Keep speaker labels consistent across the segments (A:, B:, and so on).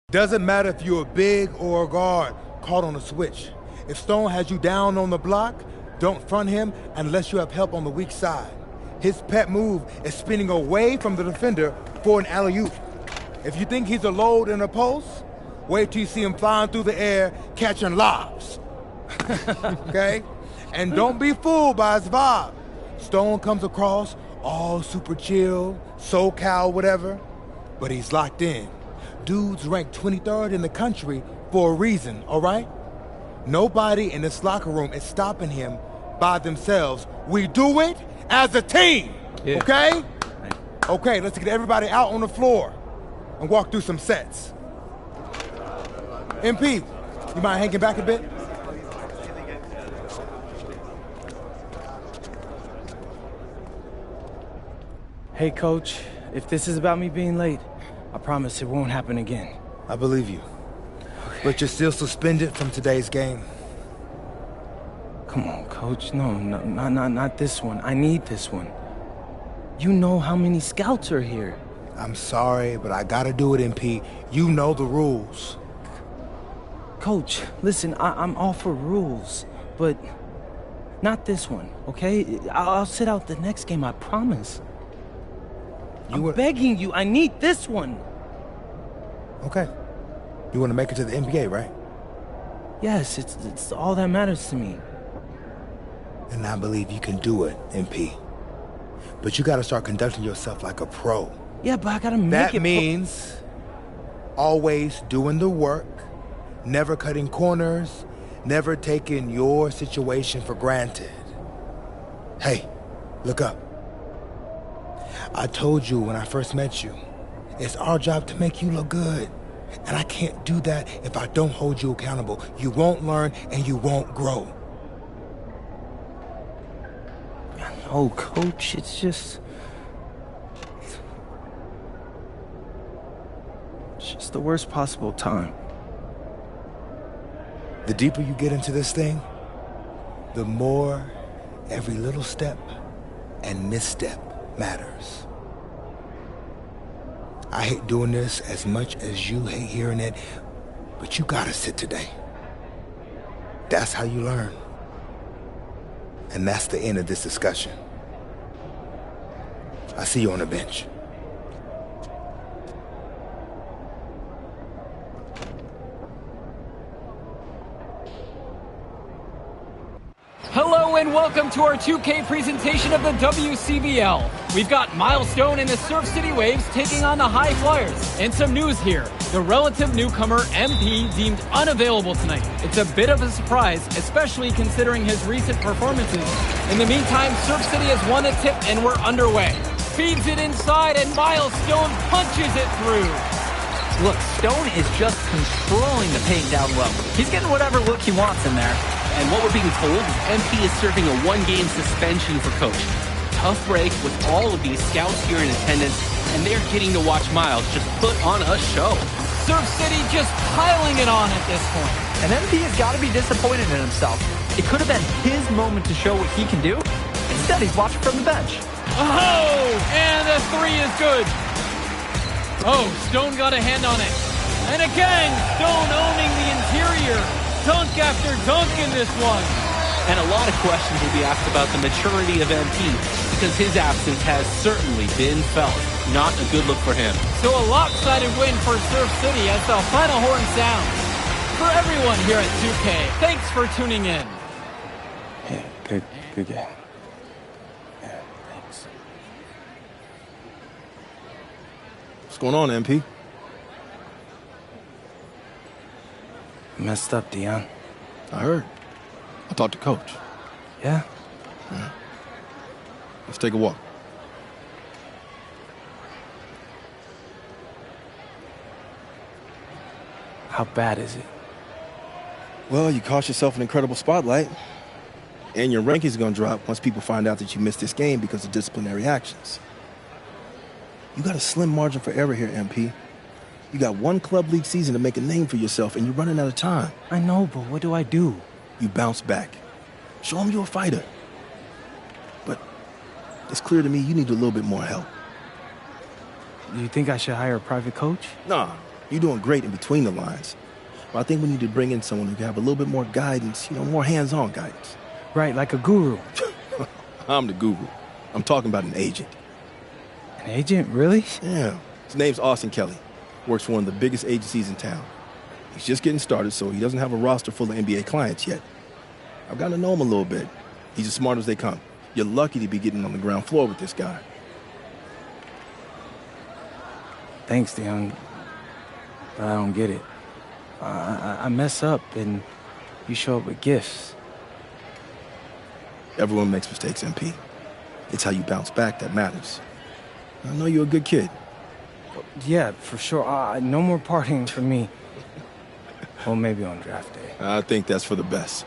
A: Doesn't matter if you're a big or a guard caught on a switch. If Stone has you down on the block, don't front him unless you have help on the weak side. His pet move is spinning away from the defender for an alley-oop. If you think he's a load in a post, wait till you see him flying through the air catching lobs. Okay? And don't be fooled by his vibe. Stone comes across all super chill, SoCal, whatever, but he's locked in. Dude's ranked 23rd in the country for a reason, all right? Nobody in this locker room is stopping him by themselves. We do it as a team, okay? Okay, let's get everybody out on the floor and walk through some sets. MP, you mind hanging back a bit?
B: Hey, Coach, if this is about me being late, I promise it won't happen again.
A: I believe you. Okay. But you're still suspended from today's game.
B: Come on, Coach. No, not this one. I need this one. You know how many scouts are here.
A: I'm sorry, but I gotta do it, MP. You know the rules.
B: Coach, listen, I'm all for rules, but not this one, okay? I'll sit out the next game, I promise. I'm begging you, I need this one.
A: Okay. You want to make it to the NBA, right?
B: Yes, it's all that matters to me.
A: And I believe you can do it, MP. But you gotta start conducting yourself like a pro.
B: Yeah, but I gotta make it...
A: That means always doing the work, never cutting corners, never taking your situation for granted. Hey, look up. I told you when I first met you, it's our job to make you look good. And I can't do that if I don't hold you accountable. You won't learn and you won't grow.
B: No, Coach, it's just the worst possible time.
A: The deeper you get into this thing, the more every little step and misstep matters. I hate doing this as much as you hate hearing it, but you gotta sit today. That's how you learn. And that's the end of this discussion. I see you on the bench.
C: Hello and welcome to our 2K presentation of the WCBL. We've got Miles Stone and the Surf City Waves taking on the High Flyers. And some news here. The relative newcomer MP deemed unavailable tonight. It's a bit of a surprise, especially considering his recent performances. In the meantime, Surf City has won a tip and we're underway. Feeds it inside and Miles Stone punches it through.
D: Look, Stone is just controlling the paint down low. He's getting whatever look he wants in there. And what we're being told is MP is serving a one-game suspension for Coach. Tough break with all of these scouts here in attendance, and they're getting to watch Miles just put on a show.
C: Surf City just piling it on at this point.
D: And MP has got to be disappointed in himself. It could have been his moment to show what he can do. Instead, he's watching from the bench.
C: Oh, and the three is good. Oh, Stone got a hand on it. And again, Stone owning the interior. Dunk after dunk in this one.
E: And a lot of questions will be asked about the maturity of MP, because his absence has certainly been felt. Not a good look for him.
C: So a lopsided win for Surf City as the final horn sounds. For everyone here at 2K, thanks for tuning in.
B: Yeah, good game. Yeah, thanks.
F: What's going on, MP?
B: Messed up, Dion.
F: I heard. I talked to Coach.
B: Yeah?
F: Yeah. Let's take a walk.
B: How bad is it?
F: Well, you cost yourself an incredible spotlight. And your ranking's gonna drop once people find out that you missed this game because of disciplinary actions. You got a slim margin for error here, MP. You got one club league season to make a name for yourself, and you're running out of time.
B: I know, but what do I do?
F: You bounce back. Show them you're a fighter. But it's clear to me you need a little bit more help.
B: Do you think I should hire a private coach?
F: Nah, You're doing great in between the lines. But I think we need to bring in someone who can have a little bit more guidance, more hands-on guidance.
B: Right, like a guru.
F: I'm the guru. I'm talking about an agent.
B: An agent, really?
F: Yeah. His name's Austin Kelly. Works for one of the biggest agencies in town. He's just getting started, so he doesn't have a roster full of NBA clients yet. I've gotten to know him a little bit. He's as smart as they come. You're lucky to be getting on the ground floor with this guy.
B: Thanks, Dion. But I don't get it. I mess up, and you show up with gifts.
F: Everyone makes mistakes, MP. It's how you bounce back that matters. I know you're a good kid.
B: Yeah, for sure. No more partying for me. Well, maybe on draft day.
F: I think that's for the best.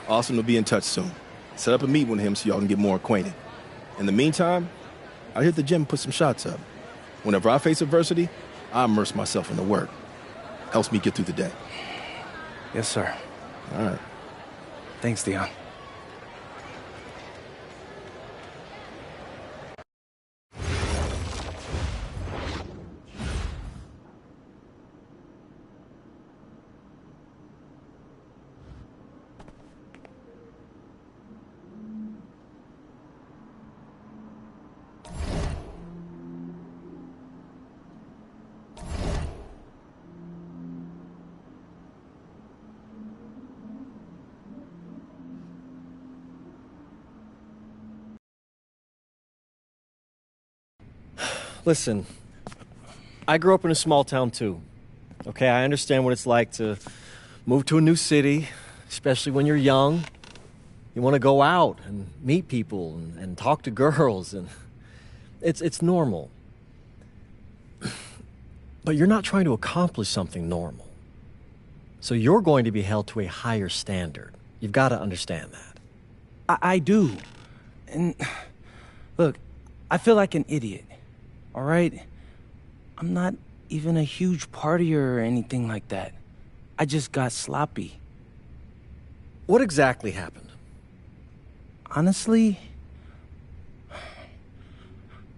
F: Austin will be in touch soon. Set up a meet with him so y'all can get more acquainted. In the meantime, I'll hit the gym and put some shots up. Whenever I face adversity, I immerse myself in the work. Helps me get through the day.
B: Yes, sir.
F: All right.
B: Thanks, Dion.
G: Listen, I grew up in a small town too. Okay, I understand what it's like to move to a new city, especially when you're young. You want to go out and meet people and talk to girls, and it's normal. But you're not trying to accomplish something normal. So you're going to be held to a higher standard. You've got to understand that.
B: I do. And look, I feel like an idiot. All right? I'm not even a huge partier or anything like that. I just got sloppy.
G: What exactly happened?
B: Honestly,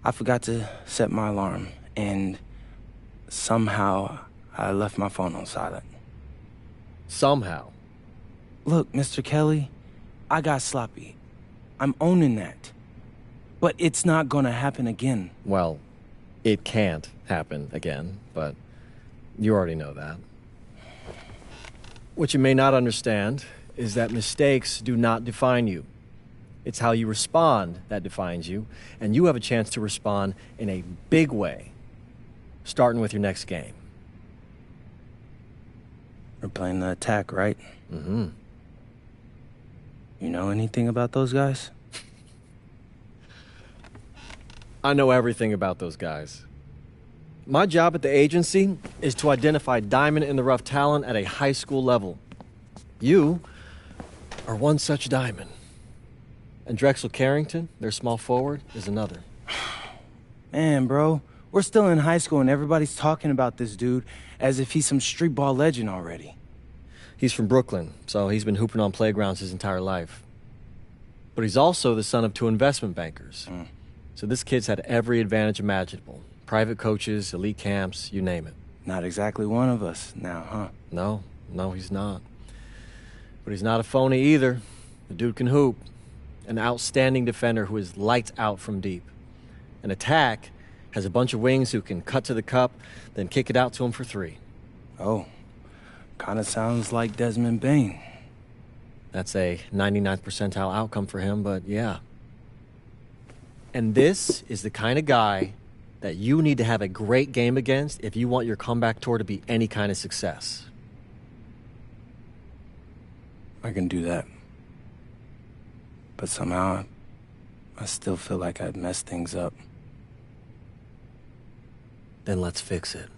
B: I forgot to set my alarm, and somehow I left my phone on silent.
G: Somehow?
B: Look, Mr. Kelly, I got sloppy. I'm owning that. But it's not gonna happen again.
G: Well, it can't happen again, but you already know that. What you may not understand is that mistakes do not define you. It's how you respond that defines you, and you have a chance to respond in a big way, starting with your next game.
B: We're playing the attack, right?
G: Mm-hmm.
B: You know anything about those guys?
G: I know everything about those guys. My job at the agency is to identify diamond-in-the-rough talent at a high school level. You are one such diamond. And Drexel Carrington, their small forward, is another.
B: Man, bro, we're still in high school and everybody's talking about this dude as if he's some street ball legend already.
G: He's from Brooklyn, so he's been hooping on playgrounds his entire life. But he's also the son of 2 investment bankers. So this kid's had every advantage imaginable. Private coaches, elite camps, you name it.
B: Not exactly one of us now, huh?
G: No, he's not. But he's not a phony either. The dude can hoop. An outstanding defender who is lights out from deep. An attack has a bunch of wings who can cut to the cup, then kick it out to him for 3.
B: Oh, kind of sounds like Desmond Bain.
G: That's a 99th percentile outcome for him, but yeah. And this is the kind of guy that you need to have a great game against if you want your comeback tour to be any kind of success.
B: I can do that. But somehow, I still feel like I'd messed things up.
G: Then let's fix it.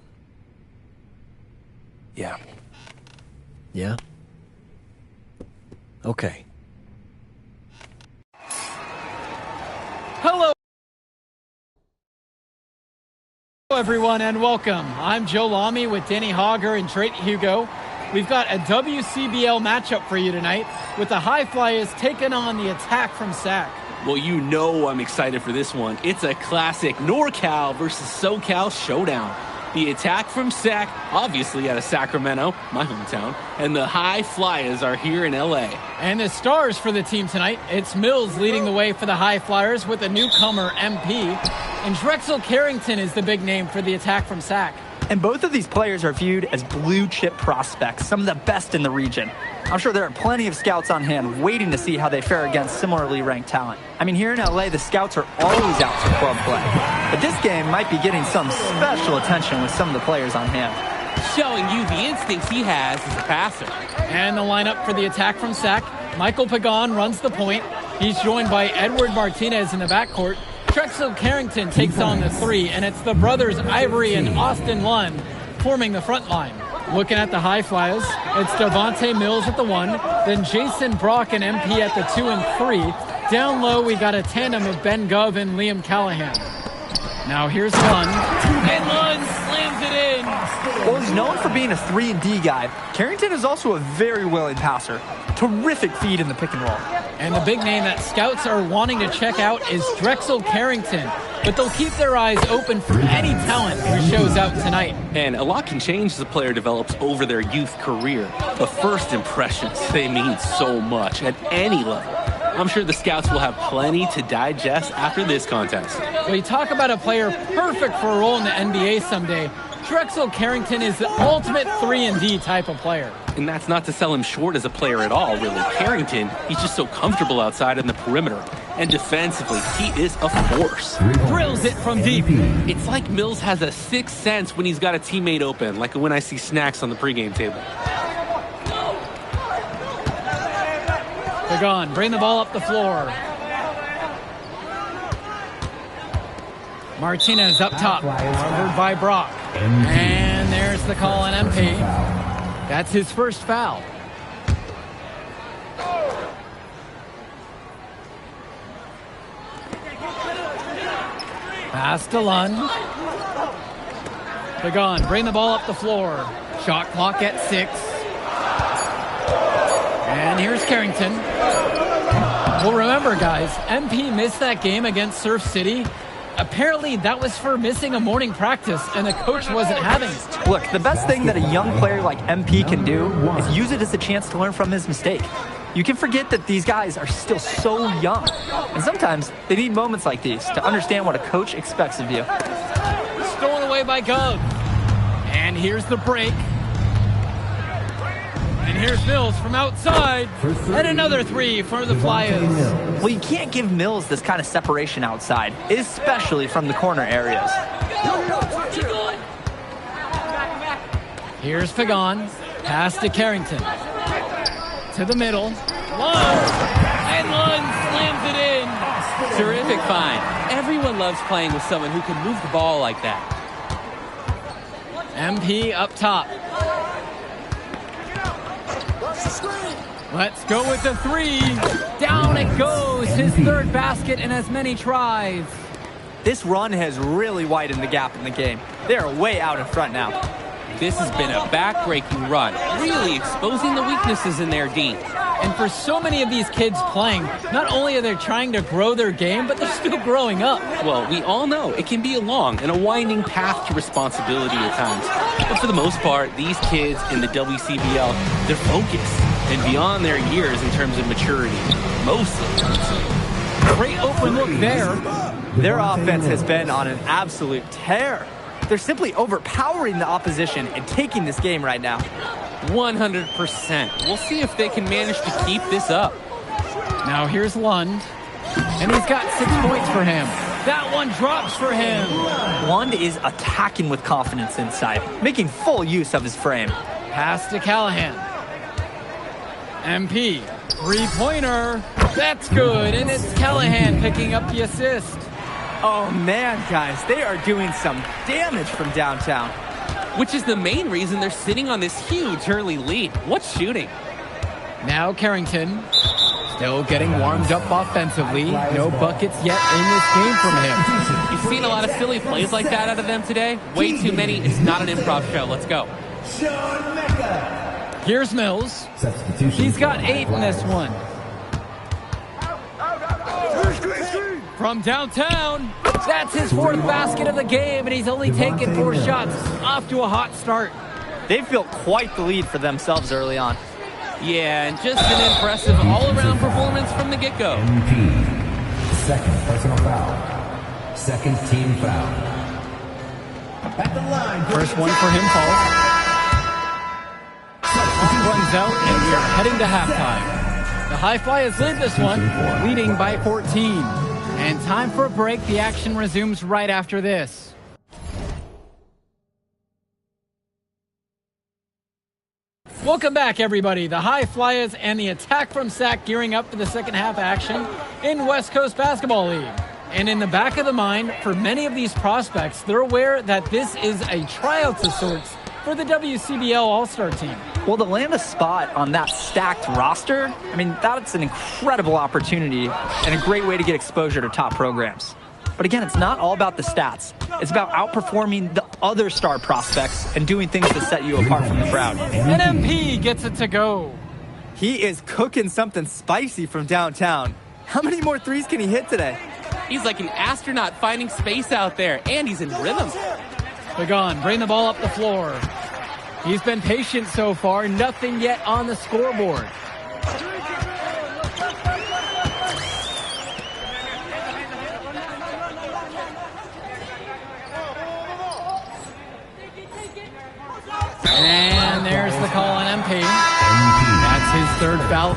B: Yeah.
G: Yeah? Okay.
C: Hello, everyone, and welcome. I'm Joe Lamy with Danny Hogger and Drake Hugo. We've got a WCBL matchup for you tonight with the High Flyers taking on the Attack from SAC.
D: Well, you know I'm excited for this one. It's a classic NorCal versus SoCal showdown.
E: The attack from Sac, obviously out of Sacramento, my hometown, and the High Flyers are here in LA.
C: And the stars for the team tonight, it's Mills leading the way for the High Flyers with a newcomer, MP. And Drexel Carrington is the big name for the attack from Sac.
H: And both of these players are viewed as blue-chip prospects, some of the best in the region. I'm sure there are plenty of scouts on hand waiting to see how they fare against similarly ranked talent. I mean, here in LA, the scouts are always out for club play. But this game might be getting some special attention with some of the players on hand.
E: Showing you the instincts he has as a passer.
C: And the lineup for the attack from Sac. Michael Pagan runs the point. He's joined by Edward Martinez in the backcourt. Drexel Carrington takes on the 3, and it's the brothers Ivory and Austin Lund forming the front line. Looking at the High Flyers, it's Devontae Mills at the 1, then Jason Brock and MP at the 2 and 3. Down low, we got a tandem of Ben Gov and Liam Callahan. Now here's Lund, and Lund slams it in.
H: Well, he's known for being a 3-and-D guy. Carrington is also a very willing passer. Terrific feed in the pick and roll.
C: And the big name that scouts are wanting to check out is Drexel Carrington. But they'll keep their eyes open for any talent who shows out tonight.
E: And a lot can change as a player develops over their youth career. But first impressions, they mean so much at any level. I'm sure the scouts will have plenty to digest after this contest.
C: We talk about a player perfect for a role in the NBA someday. Drexel Carrington is the ultimate 3-and-D type of player.
E: And that's not to sell him short as a player at all, really. Carrington, he's just so comfortable outside in the perimeter. And defensively, he is a force.
C: Drills it from deep.
E: It's like Mills has a sixth sense when he's got a teammate open, like when I see snacks on the pregame table.
C: They're gone. Bring the ball up the floor. Martinez up top, covered by Brock. And there's the call on MP. That's his first foul. Pass to Lund. Pagan, bring the ball up the floor. Shot clock at 6. And here's Carrington. Well, remember, guys, MP missed that game against Surf City. Apparently, that was for missing a morning practice, and the coach wasn't having it.
H: Look, the best thing that a young player like MP can do is use it as a chance to learn from his mistake. You can forget that these guys are still so young. And sometimes they need moments like these to understand what a coach expects of you.
C: Stolen away by Gov. And here's the break. And here's Mills from outside. And another 3 for the Flyers.
H: Well, you can't give Mills this kind of separation outside, especially from the corner areas.
C: Here's Pagan. Pass to Carrington. To the middle. Lund. And Lund slams it in.
E: Terrific find. Everyone loves playing with someone who can move the ball like that.
C: MP up top. Let's go with the 3. Down it goes. His third basket in as many tries.
H: This run has really widened the gap in the game. They are way out in front now.
E: This has been a back-breaking run, really exposing the weaknesses in their D.
C: And for so many of these kids playing, not only are they trying to grow their game, but they're still growing up.
E: Well, we all know it can be a long and a winding path to responsibility at times. But for the most part, these kids in the WCBL, they're focused and beyond their years in terms of maturity. Mostly.
C: Great open look there.
H: Their offense has been on an absolute tear. They're simply overpowering the opposition and taking this game right now.
E: 100%. We'll see if they can manage to keep this up.
C: Now here's Lund. And he's got 6 points for him. That one drops for him.
H: Lund is attacking with confidence inside, making full use of his frame.
C: Pass to Callahan. MP, 3-pointer. That's good, and it's Callahan picking up the assist.
H: Oh man, guys, they are doing some damage from downtown.
E: Which is the main reason they're sitting on this huge early lead. What's shooting?
C: Now Carrington, still getting warmed up offensively. No buckets yet in this game from him.
E: You've seen a lot of silly plays like that out of them today. Way too many. It's not an improv show. Let's go.
C: Here's Mills. He's got 8 in this one. From downtown, that's his 4th basket of the game, and he's only taken 4 shots. Off to a hot start.
H: They've built quite the lead for themselves early on.
E: Yeah, and just an impressive all-around performance from the get-go.
I: MP, second personal foul. Second team foul. At the line.
C: First one for him falls. Runs out, and we are heading to halftime. The High Flyers lead this one, leading by 14. And time for a break. The action resumes right after this. Welcome back, everybody. The High Flyers and the attack from Sac gearing up for the second half action in West Coast Basketball League. And in the back of the mind, for many of these prospects, they're aware that this is a tryout of sorts for the WCBL All-Star team.
H: Well, to land a spot on that stacked roster, I mean, that's an incredible opportunity and a great way to get exposure to top programs. But again, it's not all about the stats. It's about outperforming the other star prospects and doing things to set you apart from the crowd.
C: And MP gets it to go.
H: He is cooking something spicy from downtown. How many more threes can he hit today?
E: He's like an astronaut finding space out there, and he's in rhythm.
C: Pagan, bring the ball up the floor. He's been patient so far, nothing yet on the scoreboard. And there's the call on MP. That's his 3rd foul.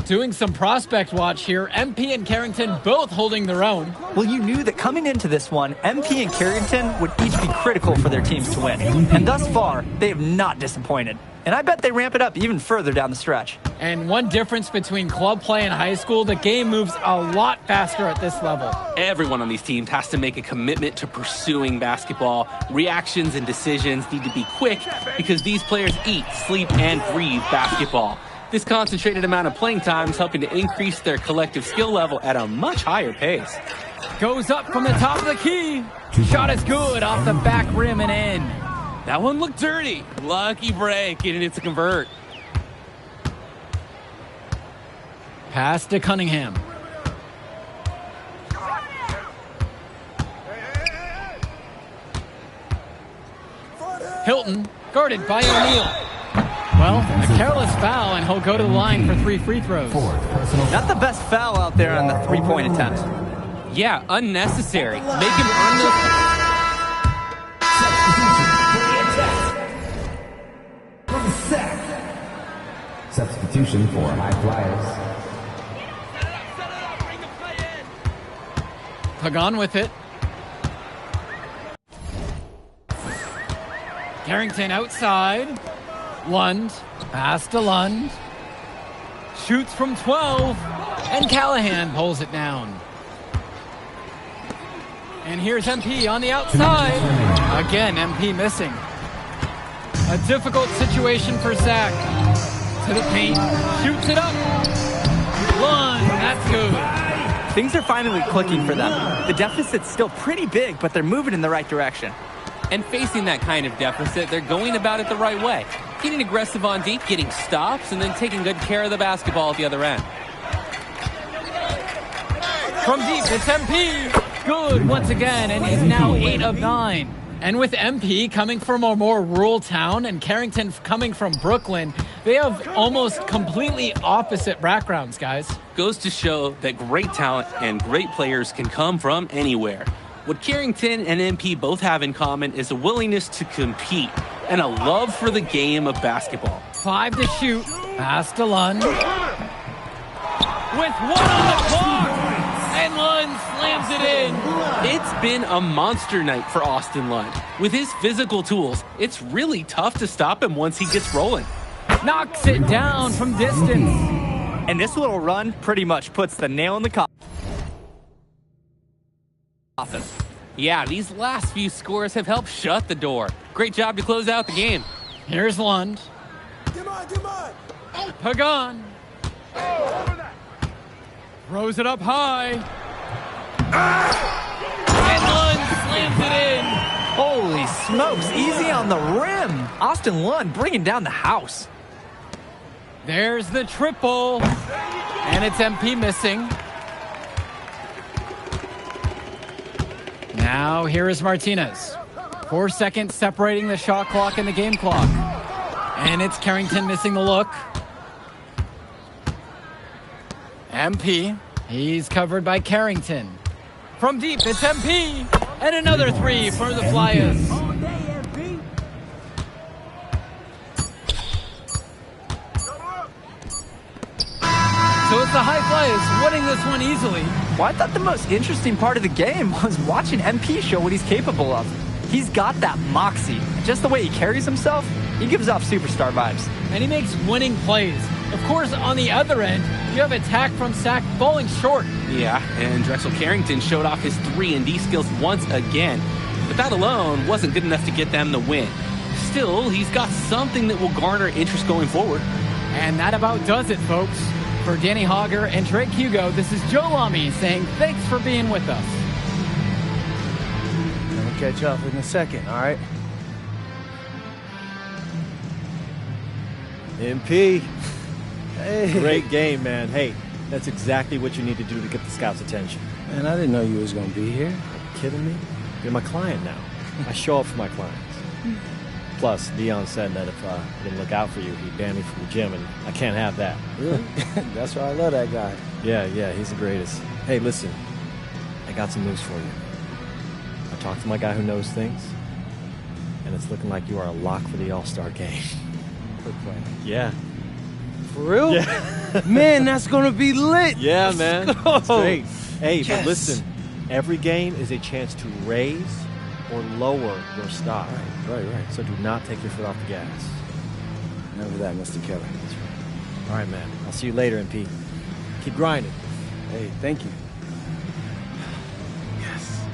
C: Doing some prospect watch here. MP and Carrington both holding their own.
H: Well, you knew that coming into this one, MP and Carrington would each be critical for their teams to win. And thus far, they have not disappointed. And I bet they ramp it up even further down the stretch.
C: And one difference between club play and high school, the game moves a lot faster at this level.
E: Everyone on these teams has to make a commitment to pursuing basketball. Reactions and decisions need to be quick because these players eat, sleep, and breathe basketball. This concentrated amount of playing time is helping to increase their collective skill level at a much higher pace.
C: Goes up from the top of the key. Shot is good off the back rim and in.
E: That one looked dirty. Lucky break, getting it to convert.
C: Pass to Cunningham. Hilton, guarded by O'Neal. Well, a careless foul, and he'll go to the line for 3 free throws.
H: Not the best foul out there on the 3-point attempt.
E: Yeah, unnecessary. Make him earn those.
I: Substitution for High Flyers.
C: Pagan with it. Carrington outside. Lund, pass to Lund. Shoots from 12, and Callahan pulls it down. And here's MP on the outside. Again, MP missing. A difficult situation for Zach. To the paint, shoots it up. Lund, that's good.
H: Things are finally clicking for them. The deficit's still pretty big, but they're moving in the right direction.
E: And facing that kind of deficit, they're going about it the right way. Getting aggressive on deep, getting stops, and then taking good care of the basketball at the other end.
C: From deep, it's MP. Good once again, and he's now 8 of 9. And with MP coming from a more rural town and Carrington coming from Brooklyn, they have almost completely opposite backgrounds, guys.
E: Goes to show that great talent and great players can come from anywhere. What Carrington and MP both have in common is a willingness to compete and a love for the game of basketball.
C: 5 to shoot. Pass to Lund. With 1 on the clock. And Lund slams it in.
E: It's been a monster night for Austin Lund. With his physical tools, it's really tough to stop him once he gets rolling.
C: Knocks it down from distance.
H: And this little run pretty much puts the nail in the coffin.
E: Yeah, these last few scores have helped shut the door. Great job to close out the game.
C: Here's Lund. Pagan. Throws it up high. And Lund slams it in.
H: Holy smokes, easy on the rim. Austin Lund bringing down the house.
C: There's the triple. And it's MP missing. Now here is Martinez. 4 seconds separating the shot clock and the game clock. And it's Carrington missing the look. MP. He's covered by Carrington. From deep, it's MP. And another three for the Flyers. So it's the High Flyers winning this one easily.
H: Well, I thought the most interesting part of the game was watching MP show what he's capable of. He's got that moxie. Just the way he carries himself, he gives off superstar vibes.
C: And he makes winning plays. Of course, on the other end, you have attack from Sack falling short.
E: Yeah, and Drexel Carrington showed off his 3-and-D skills once again. But that alone wasn't good enough to get them the win. Still, he's got something that will garner interest going forward.
C: And that about does it, folks. For Danny Hogger and Drake Hugo, this is Joe Lamy saying thanks for being with us.
B: We'll catch up in a second, all right?
G: MP.
B: Hey.
G: Great game, man. Hey, that's exactly what you need to do to get the scouts' attention.
B: Man, I didn't know you was going to be here.
G: You kidding me? You're my client now. I show up for my clients. Plus, Dion said that if I didn't look out for you, he'd ban me from the gym, and I can't have that.
B: Really? That's why I love that guy.
G: Yeah, he's the greatest. Hey, listen, I got some news for you. I talked to my guy who knows things, and it's looking like you are a lock for the All-Star game.
B: Quick play.
G: Yeah.
B: For real?
G: Yeah.
B: Man, that's going to be lit.
G: Yeah,
B: Let's
G: man.
B: go.
G: It's great. Hey,
B: Yes.
G: but listen, every game is a chance to raise or lower your stock.
B: Right.
G: So do not take your foot off the gas.
B: Remember that, Mr. Kelly.
G: That's right. All right, man. I'll see you later, MP. Keep grinding.
B: Hey, thank you.
G: Yes.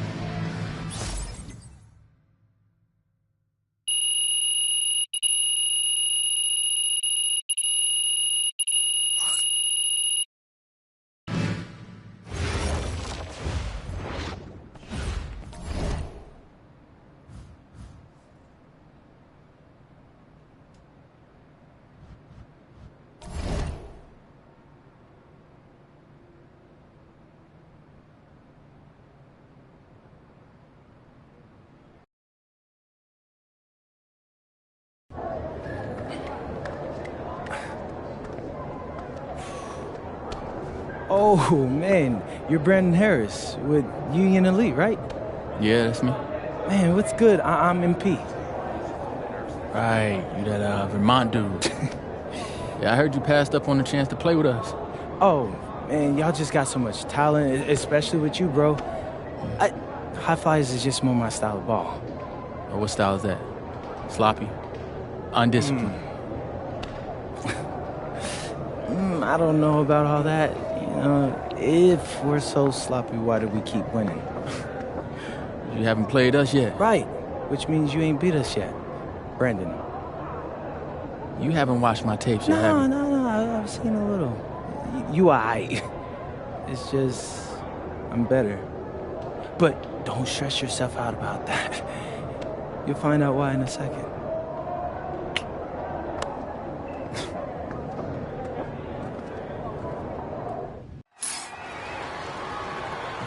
B: Oh, man, you're Brandon Harris with Union Elite, right?
J: Yeah, that's me.
B: Man, what's good? I'm MP.
J: Right, you that Vermont dude. Yeah, I heard you passed up on the chance to play with us.
B: Oh, man, y'all just got so much talent, especially with you, bro. High Flyers is just more my style of ball.
J: Oh, what style is that? Sloppy? Undisciplined?
B: I don't know about all that. You know, if we're so sloppy, why do we keep winning?
J: You haven't played us yet.
B: Right, which means you ain't beat us yet. Brandon.
J: You haven't watched my tapes yet, have you?
B: No, I've seen a little. You aight. It's just, I'm better. But don't stress yourself out about that. You'll find out why in a second.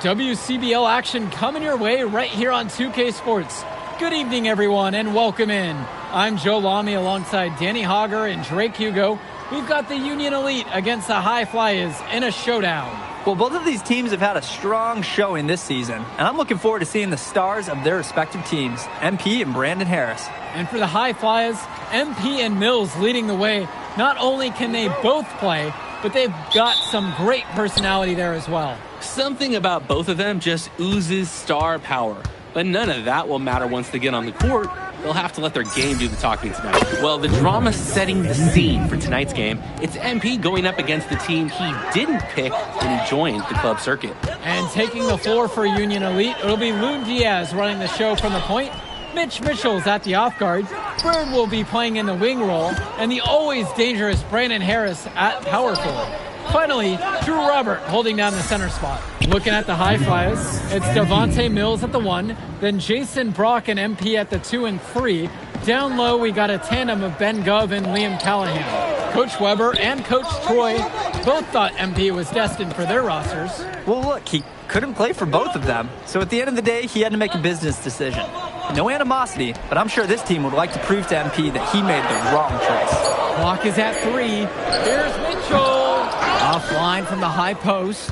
C: WCBL action coming your way right here on 2K Sports. Good evening, everyone, and welcome in. I'm Joe Lamy alongside Danny Hogger and Drake Hugo. We've got the Union Elite against the High Flyers in a showdown.
H: Well, both of these teams have had a strong showing this season, and I'm looking forward to seeing the stars of their respective teams, MP and Brandon Harris.
C: And for the High Flyers, MP and Mills leading the way. Not only can they both play, but they've got some great personality there as well.
E: Something about both of them just oozes star power. But none of that will matter once they get on the court. They'll have to let their game do the talking tonight. Well, the drama setting the scene for tonight's game, it's MP going up against the team he didn't pick when he joined the club circuit.
C: And taking the floor for Union Elite, it'll be Loon Diaz running the show from the point. Mitch Mitchell's at the off guard. Bird will be playing in the wing role. And the always dangerous Brandon Harris at power forward. Finally, Drew Robert holding down the center spot. Looking at the high flyers, it's Devontae Mills at the 1, then Jason Brock and MP at the 2 and 3. Down low, we got a tandem of Ben Gov and Liam Callahan. Coach Weber and Coach Troy both thought MP was destined for their rosters.
H: Well, look, he couldn't play for both of them. So at the end of the day, he had to make a business decision. No animosity, but I'm sure this team would like to prove to MP that he made the wrong choice.
C: Clock is at 3. Here's Mitchell. Offline from the high post.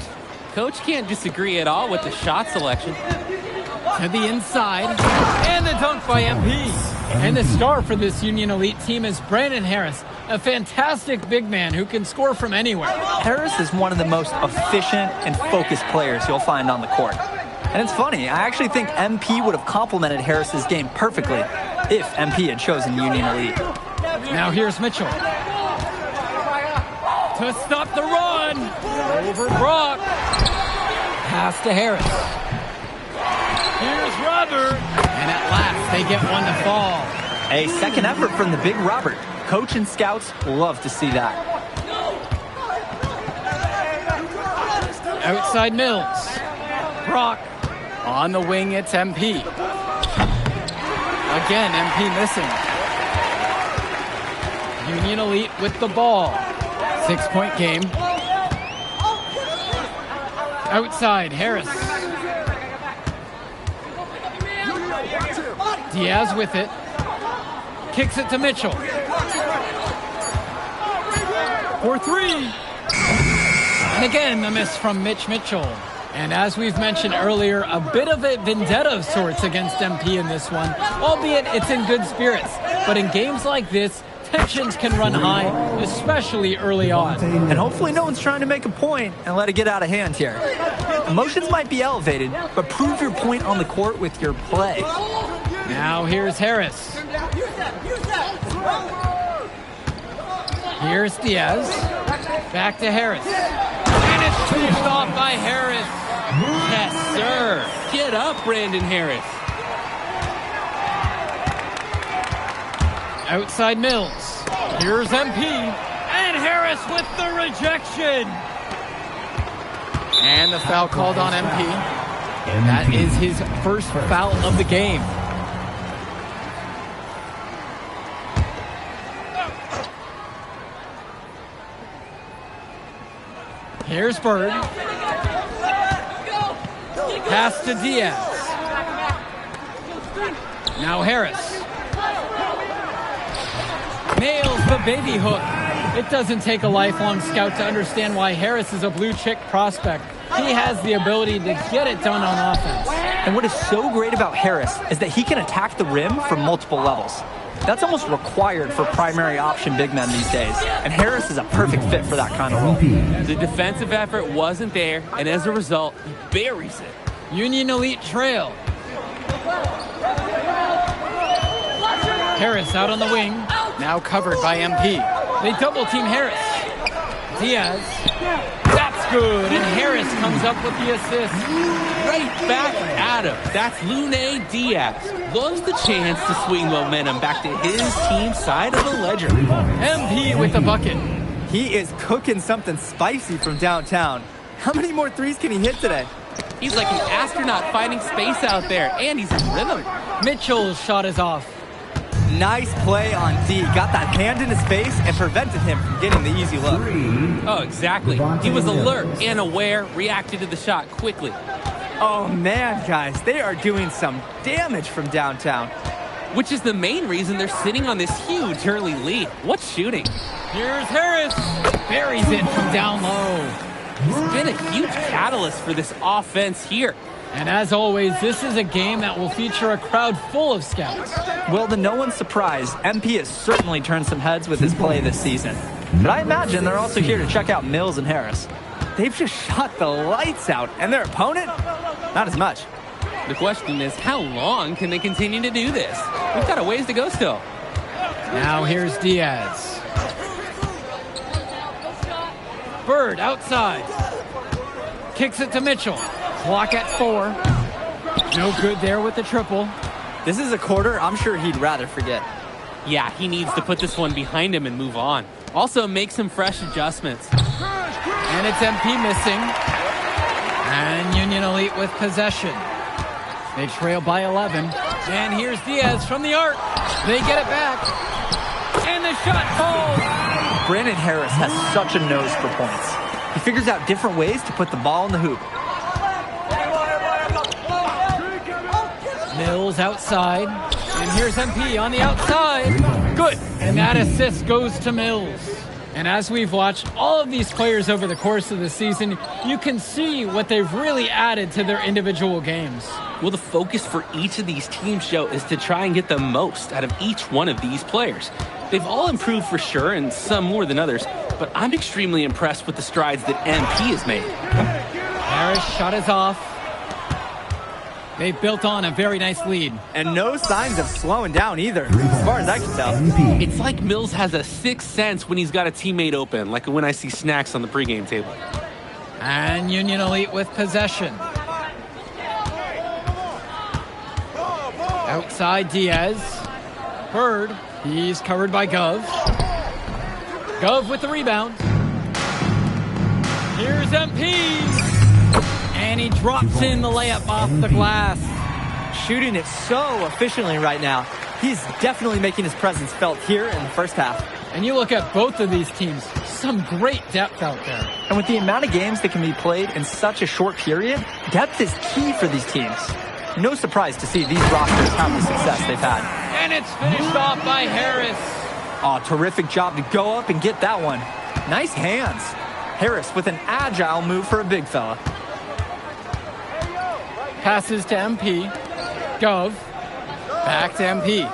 E: Coach can't disagree at all with the shot selection.
C: To the inside. And the dunk by MP. And the star for this Union Elite team is Brandon Harris, a fantastic big man who can score from anywhere.
H: Harris is one of the most efficient and focused players you'll find on the court. And it's funny, I actually think MP would have complemented Harris's game perfectly if MP had chosen Union Elite.
C: Now here's Mitchell. To stop the run. Over Brock. Pass to Harris. Here's Robert. And at last, they get one to fall.
H: A second effort from the big Robert. Coach and scouts love to see that.
C: Outside Mills. Brock. On the wing, it's MP. Again, MP missing. Union Elite with the ball. 6-point game. Outside, Harris. Diaz with it. Kicks it to Mitchell. For 3. And again, a miss from Mitch Mitchell. And as we've mentioned earlier, a bit of a vendetta of sorts against MP in this one, albeit it's in good spirits. But in games like this, tensions can run high, especially early on.
H: And hopefully no one's trying to make a point and let it get out of hand here. Emotions might be elevated, but prove your point on the court with your play.
C: Now here's Harris. Here's Diaz. Back to Harris. And it's finished off by Harris.
E: Yes, sir. Get up, Brandon Harris.
C: Outside Mills. Here's MP. And Harris with the rejection. And the foul called on MP. That is his first foul of the game. Here's Bird. Pass to Diaz. Now Harris. Nails the baby hook. It doesn't take a lifelong scout to understand why Harris is a blue chip prospect. He has the ability to get it done on offense.
H: And what is so great about Harris is that he can attack the rim from multiple levels. That's almost required for primary option big men these days. And Harris is a perfect fit for that kind of role.
E: The defensive effort wasn't there, and as a result, he buries it.
C: Union Elite trail. Harris out on the wing. Now covered by MP. They double team Harris. Diaz. That's good. And Harris comes up with the assist.
E: Right back at him. That's Lune Diaz. Loves the chance to swing momentum back to his team's side of the ledger.
C: MP with the bucket.
H: He is cooking something spicy from downtown. How many more threes can he hit today?
E: He's like an astronaut finding space out there, and he's in rhythm.
C: Mitchell's shot is off.
H: Nice play on D. Got that hand in his face and prevented him from getting the easy look.
E: Oh, exactly. He was alert and aware, reacted to the shot quickly.
H: Oh, man, guys. They are doing some damage from downtown.
E: Which is the main reason they're sitting on this huge early lead. What shooting?
C: Here's Harris. Buries it from down low.
E: He's been a huge catalyst for this offense here.
C: And as always, this is a game that will feature a crowd full of scouts.
H: Well, to no one's surprise, MP has certainly turned some heads with his play this season. But I imagine they're also here to check out Mills and Harris. They've just shot the lights out, and their opponent, not as much.
E: The question is, how long can they continue to do this? We've got a ways to go still.
C: Now here's Diaz. Bird outside. Kicks it to Mitchell. Clock at 4. No good there with the triple.
H: This is a quarter I'm sure he'd rather forget.
E: Yeah, he needs to put this one behind him and move on. Also make some fresh adjustments.
C: And it's MP missing. And Union Elite with possession. They trail by 11. And here's Diaz from the arc. They get it back. And the shot falls.
H: Brandon Harris has such a nose for points. He figures out different ways to put the ball in the hoop.
C: Mills outside. And here's MP on the outside. Good. And that assist goes to Mills. And as we've watched all of these players over the course of the season, you can see what they've really added to their individual games.
E: Well, the focus for each of these teams, Joe, is to try and get the most out of each one of these players. They've all improved for sure, and some more than others, but I'm extremely impressed with the strides that MP has made.
C: Harris shot is off. They've built on a very nice lead.
H: And no signs of slowing down either, as far as I can tell.
E: It's like Mills has a sixth sense when he's got a teammate open, like when I see snacks on the pregame table.
C: And Union Elite with possession. Outside Diaz. Bird. He's covered by Gov. Gov with the rebound. Here's MP. And he drops in the layup off the glass.
H: Shooting it so efficiently right now. He's definitely making his presence felt here in the first half.
C: And you look at both of these teams, some great depth out there.
H: And with the amount of games that can be played in such a short period, depth is key for these teams. No surprise to see these rosters have the success they've had.
C: And it's finished off by Harris.
H: Oh, terrific job to go up and get that one. Nice hands. Harris with an agile move for a big fella.
C: Passes to MP. Gov. Back to MP.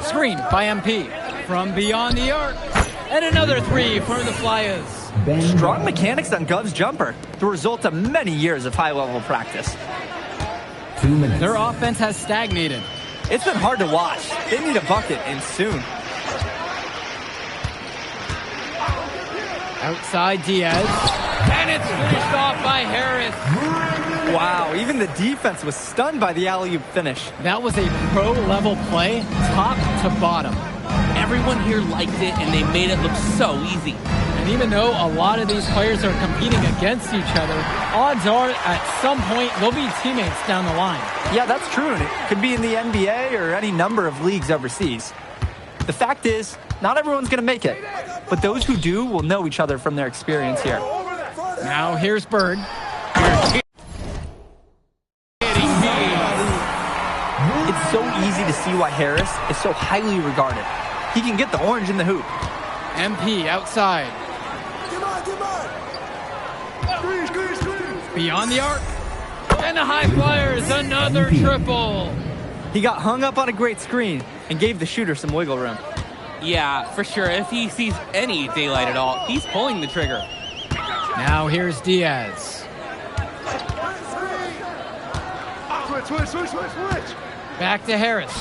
C: Screen by MP. From beyond the arc. And another three for the Flyers.
H: Strong mechanics on Gov's jumper. The result of many years of high-level practice.
I: 2 minutes.
C: Their offense has stagnated.
H: It's been hard to watch. They need a bucket, and soon.
C: Outside Diaz. And it's finished off by Harris.
H: Wow, even the defense was stunned by the alley-oop finish.
C: That was a pro-level play, top to bottom.
E: Everyone here liked it, and they made it look so easy.
C: And even though a lot of these players are competing against each other, odds are at some point they'll be teammates down the line.
H: Yeah, that's true, and it could be in the NBA or any number of leagues overseas. The fact is, not everyone's going to make it, but those who do will know each other from their experience here.
C: Now here's Bird.
H: It's so easy to see why Harris is so highly regarded. He can get the orange in the hoop.
C: MP outside. Beyond the arc. And the High Flyers, another triple.
H: He got hung up on a great screen and gave the shooter some wiggle room.
E: Yeah, for sure. If he sees any daylight at all, he's pulling the trigger.
C: Now here's Diaz.
A: Switch.
C: Back to Harris.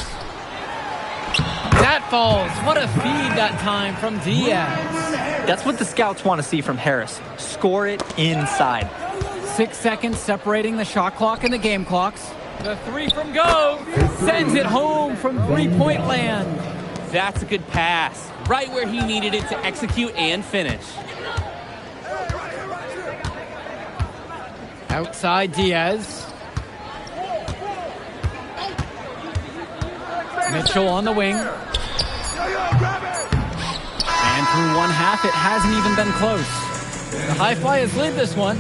C: That falls. What a feed that time from Diaz.
H: That's what the scouts want to see from Harris. Score it inside.
C: 6 seconds separating the shot clock and the game clocks. The three from Go sends it home from three-point land.
E: That's a good pass. Right where he needed it to execute and finish.
C: Outside Diaz. Mitchell on the wing. And through one half, it hasn't even been close. The High Flyers lead this one.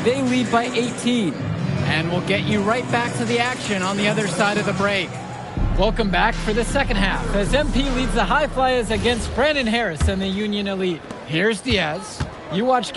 C: They lead by 18. And we'll get you right back to the action on the other side of the break. Welcome back for the second half as MP leads the High Flyers against Brandon Harris and the Union Elite. Here's Diaz. You watch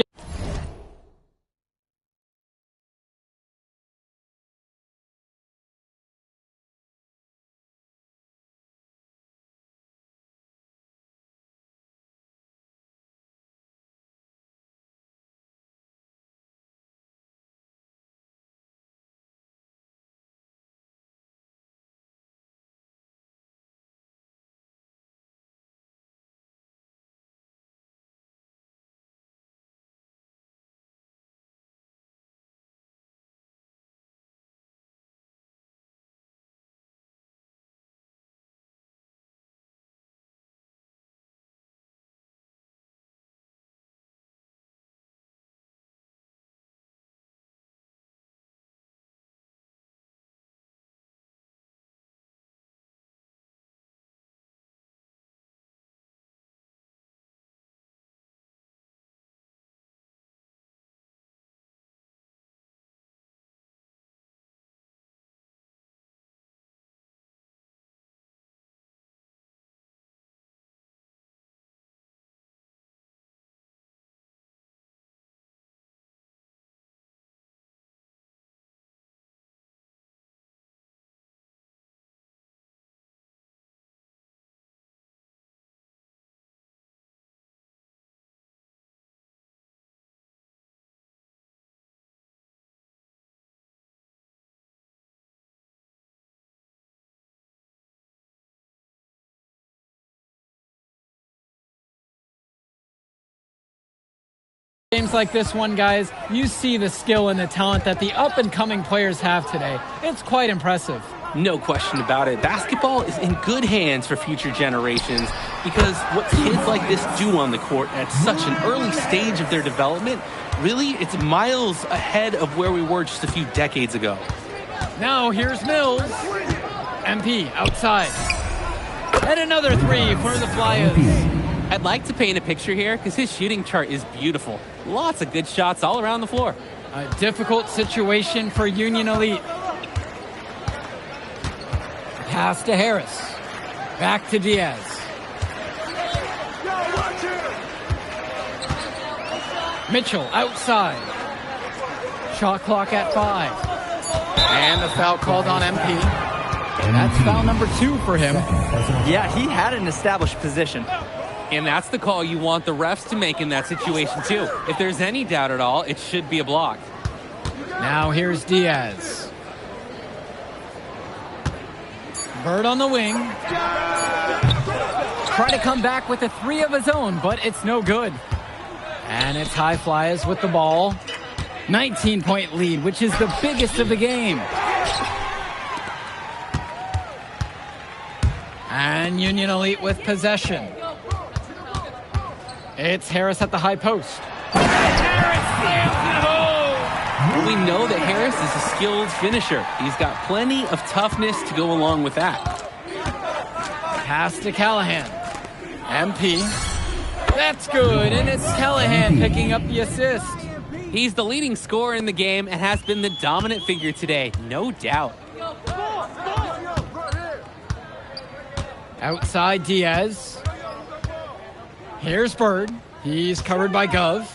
C: games like this one, guys, you see the skill and the talent that the up-and-coming players have today. It's quite impressive.
E: No question about it. Basketball is in good hands for future generations because what kids like this do on the court at such an early stage of their development, really, it's miles ahead of where we were just a few decades ago.
C: Now here's Mills. MP outside. And another three for the Flyers.
E: I'd like to paint a picture here because his shooting chart is beautiful. Lots of good shots all around the floor.
C: A difficult situation for Union Elite. Pass to Harris. Back to Diaz. Mitchell outside. Shot clock at 5. And the foul called on MP. That's foul number 2 for him.
H: Yeah, he had an established position.
E: And that's the call you want the refs to make in that situation, too. If there's any doubt at all, it should be a block.
C: Now here's Diaz. Bird on the wing. Try to come back with a 3 of his own, but it's no good. And it's High Flyers with the ball. 19-point lead, which is the biggest of the game. And Union Elite with possession. It's Harris at the high post. Harris slams it home!
E: We know that Harris is a skilled finisher. He's got plenty of toughness to go along with that.
C: Pass to Callahan. MP. That's good, and it's Callahan picking up the assist.
E: He's the leading scorer in the game and has been the dominant figure today, no doubt.
C: Outside Diaz. Here's Bird. He's covered by Gov.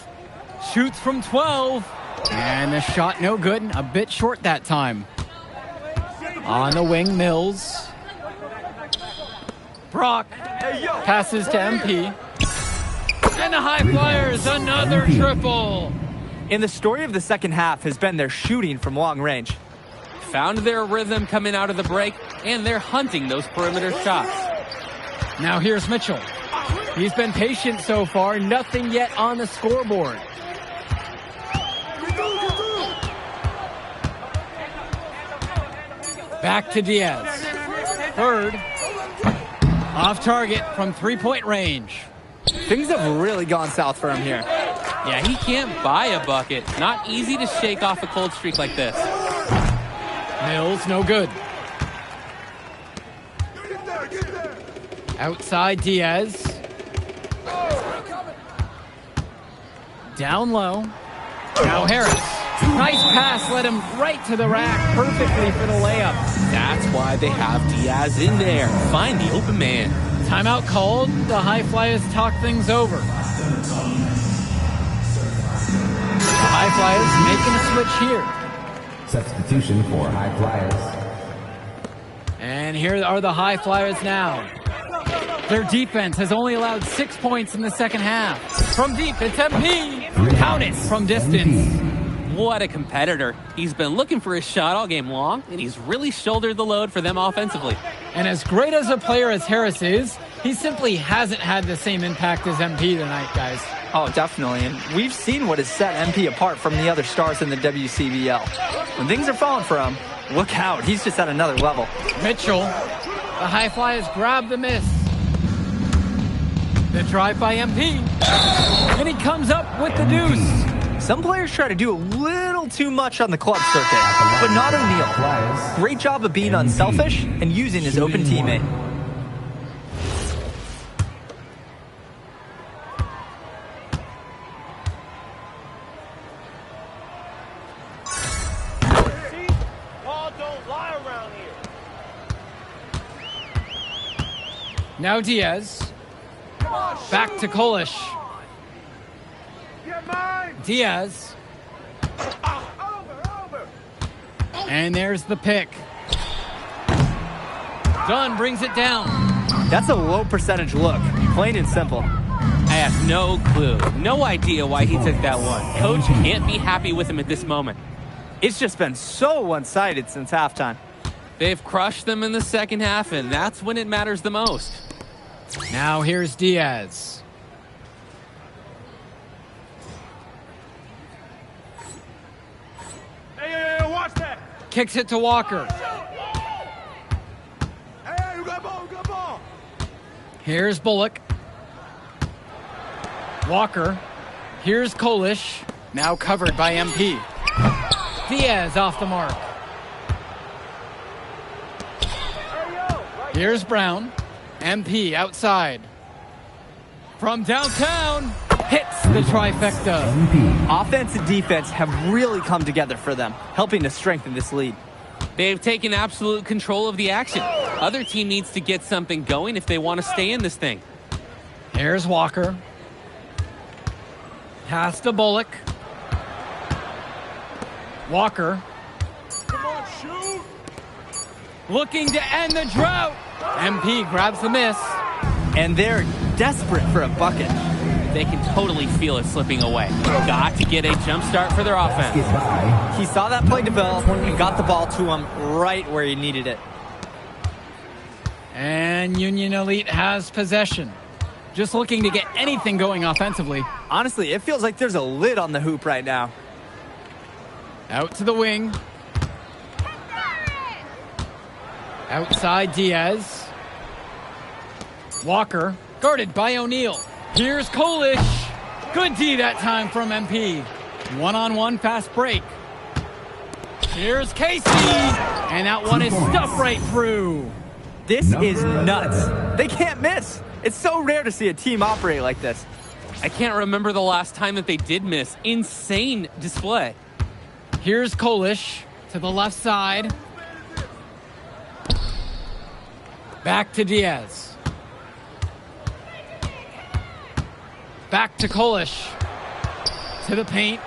C: Shoots from 12. And the shot no good. A bit short that time. On the wing, Mills. Brock passes to MP. And the High Flyers, another triple.
H: And the story of the second half has been their shooting from long range.
E: Found their rhythm coming out of the break, and they're hunting those perimeter shots.
C: Now here's Mitchell. He's been patient so far, nothing yet on the scoreboard. Back to Diaz. Bird. Off target from 3-point range.
H: Things have really gone south for him here.
E: Yeah, he can't buy a bucket. Not easy to shake off a cold streak like this.
C: Mills, no good. Outside Diaz. Down low. Now Harris. Nice pass, led him right to the rack perfectly for the layup.
E: That's why they have Diaz in there. Find the open man.
C: Timeout called. The High Flyers talk things over. The High Flyers making a switch here.
I: Substitution for High Flyers.
C: And here are the High Flyers now. Their defense has only allowed 6 points in the second half. From deep, it's MP. Count it from distance.
E: What a competitor. He's been looking for his shot all game long, and he's really shouldered the load for them offensively.
C: And as great as a player as Harris is, he simply hasn't had the same impact as MP tonight, guys.
H: Oh, definitely. And we've seen what has set MP apart from the other stars in the WCBL. When things are falling for him, look out. He's just at another level.
C: Mitchell. The High Flyers grab the miss. The drive by MP. And he comes up with the deuce.
H: Some players try to do a little too much on the club circuit, but not O'Neal. Great job of being unselfish and using his open teammate.
C: Now Diaz. Back to Kolish. Diaz. And there's the pick. Dunn brings it down.
H: That's a low percentage look, plain and simple.
E: I have no clue, no idea why he took that one. Coach can't be happy with him at this moment.
H: It's just been so one-sided since halftime.
E: They've crushed them in the second half, and that's when it matters the most.
C: Now here's Diaz. kicks it to Walker. Here's Bullock. Walker. Here's Kolish. Now covered by MP. Diaz off the mark. Here's Brown. MP outside. From downtown. Hits the trifecta.
H: Offense and defense have really come together for them, helping to strengthen this lead.
E: They've taken absolute control of the action. Other team needs to get something going if they want to stay in this thing.
C: Here's Walker. Pass to Bullock. Walker. Come on, shoot. Looking to end the drought. MP grabs the miss.
H: And they're desperate for a bucket.
E: They can totally feel it slipping away. Got to get a jump start for their offense.
H: He saw that play develop and got the ball to him right where he needed it.
C: And Union Elite has possession. Just looking to get anything going offensively.
H: Honestly, it feels like there's a lid on the hoop right now.
C: Out to the wing. Outside Diaz. Walker, guarded by O'Neal. Here's Kolish. Good D that time from MP. One-on-one fast break. Here's Casey. And that one is stuffed right through.
H: This is nuts. They can't miss. It's so rare to see a team operate like this.
E: I can't remember the last time that they did miss. Insane display.
C: Here's Kolish to the left side. Back to Diaz. Back to Kolish. To the paint.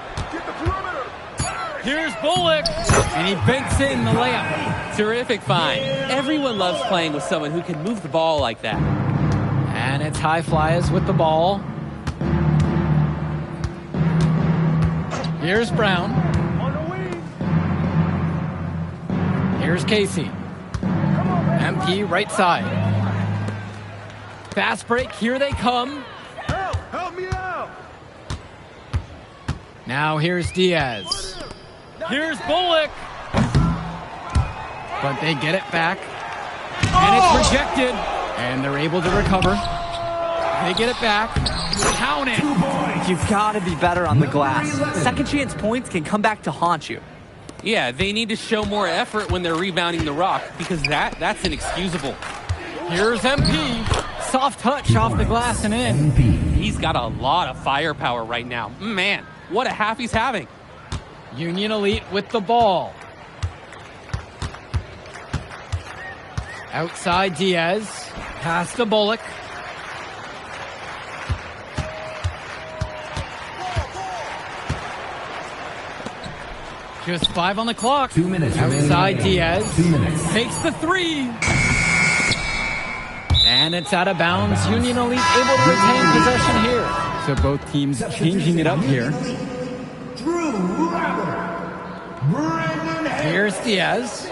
C: Here's Bullock. And he banks in the layup.
E: Terrific find. Everyone loves playing with someone who can move the ball like that.
C: And it's High Flyers with the ball. Here's Brown. Here's Casey. MP right side. Fast break. Here they come.
A: Help me out!
C: Now here's Diaz. Here's Bullock. But they get it back. And it's rejected. And they're able to recover. They get it back. Count it.
H: You've got to be better on the glass. Second chance points can come back to haunt you.
E: Yeah, they need to show more effort when they're rebounding the rock because that's inexcusable.
C: Here's MP. Soft touch off the glass and in.
E: He's got a lot of firepower right now. Man, what a half he's having.
C: Union Elite with the ball. Outside Diaz. Pass to Bullock. Just 5 on the clock.
I: 2 minutes.
C: Outside Diaz.
I: 2 minutes.
C: Takes the 3. And it's out of bounds. Union Elite able to retain possession here. So both teams changing it up here. Here's Diaz.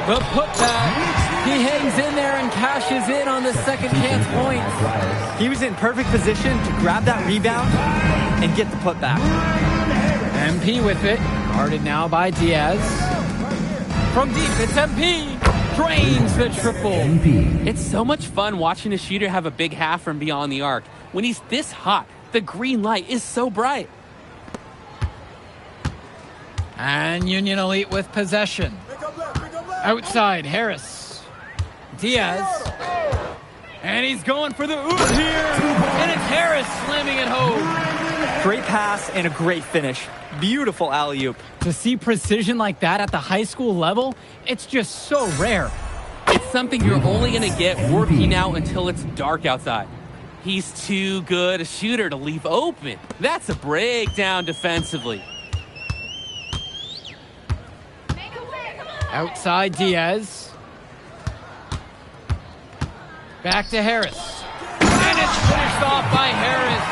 C: The putback. He hangs in there and cashes in on the second chance point.
H: He was in perfect position to grab that rebound and get the putback.
C: MP with it. Guarded now by Diaz. From deep, it's MP. Drains the triple.
E: It's so much fun watching a shooter have a big half from beyond the arc. When he's this hot, the green light is so bright.
C: And Union Elite with possession. Outside, Harris. Diaz. And he's going for the oop here. And it's Harris slamming it home.
H: Great pass and a great finish. Beautiful alley-oop.
C: To see precision like that at the high school level, it's just so rare.
E: It's something you're only going to get working out until it's dark outside. He's too good a shooter to leave open. That's a breakdown defensively.
C: Outside Diaz. Back to Harris. And it's finished off by Harris.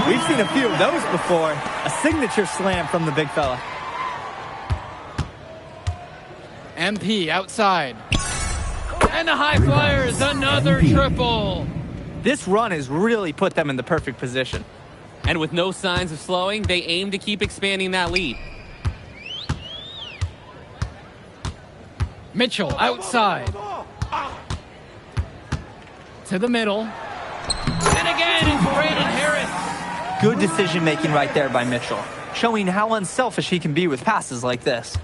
H: We've seen a few of those before. A signature slam from the big fella.
C: MP outside. And the High Flyers, another triple.
H: This run has really put them in the perfect position.
E: And with no signs of slowing, they aim to keep expanding that lead.
C: Mitchell outside. To the middle. And again, it's Brandon Harris.
H: Good decision-making right there by Mitchell, showing how unselfish he can be with passes like this.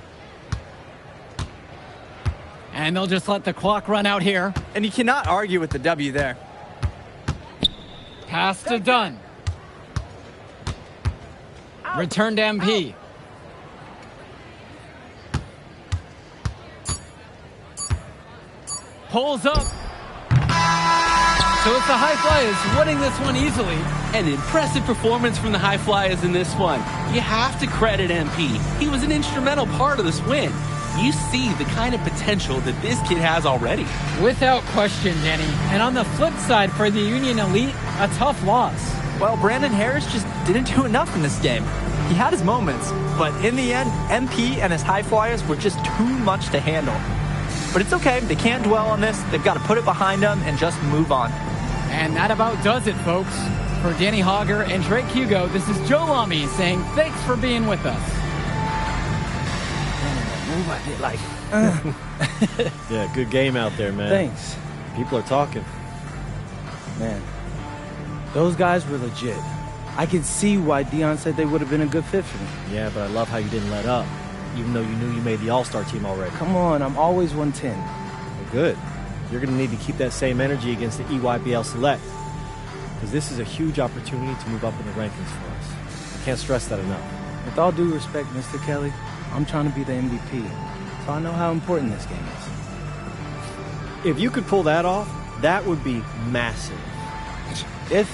C: And they'll just let the clock run out here.
H: And you cannot argue with the W there.
C: Pass to Dunn. Return to MP. Pulls up. So it's the High Flyers winning this one easily.
E: An impressive performance from the High Flyers in this one. You have to credit MP. He was an instrumental part of this win. You see the kind of potential that this kid has already.
C: Without question, Danny. And on the flip side for the Union Elite, a tough loss.
H: Well, Brandon Harris just didn't do enough in this game. He had his moments, but in the end, MP and his High Flyers were just too much to handle. But it's okay. They can't dwell on this. They've got to put it behind them and just move on.
C: And that about does it, folks. For Danny Hogger and Drake Hugo, this is Joe Lamy saying thanks for being with us.
B: Move, I did like.
G: Yeah, good game out there, man.
B: Thanks.
G: People are talking.
B: Man, those guys were legit. I could see why Dion said they would have been a good fit for me.
G: Yeah, but I love how you didn't let up, even though you knew you made the All-Star team already.
B: Come on, I'm always 110.
G: Well, good. You're going to need to keep that same energy against the EYBL Select, because this is a huge opportunity to move up in the rankings for us. I can't stress that enough.
B: With all due respect, Mr. Kelly, I'm trying to be the MVP, so I know how important this game is.
G: If you could pull that off, that would be massive.
B: If.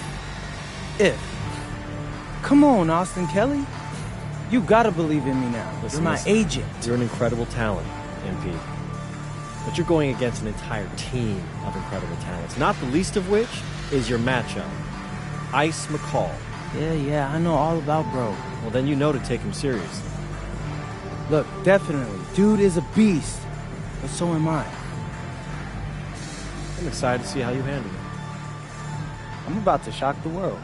B: Come on, Austin Kelly. You gotta believe in me now.
G: Listen,
B: You're my agent.
G: You're an incredible talent, MP. But you're going against an entire team of incredible talents, not the least of which is your matchup, Ice McCall.
B: Yeah, I know all about bro.
G: Well, then you know to take him seriously.
B: Look, definitely. Dude is a beast, but so am I.
G: I'm excited to see how you handle it.
B: I'm about to shock the world.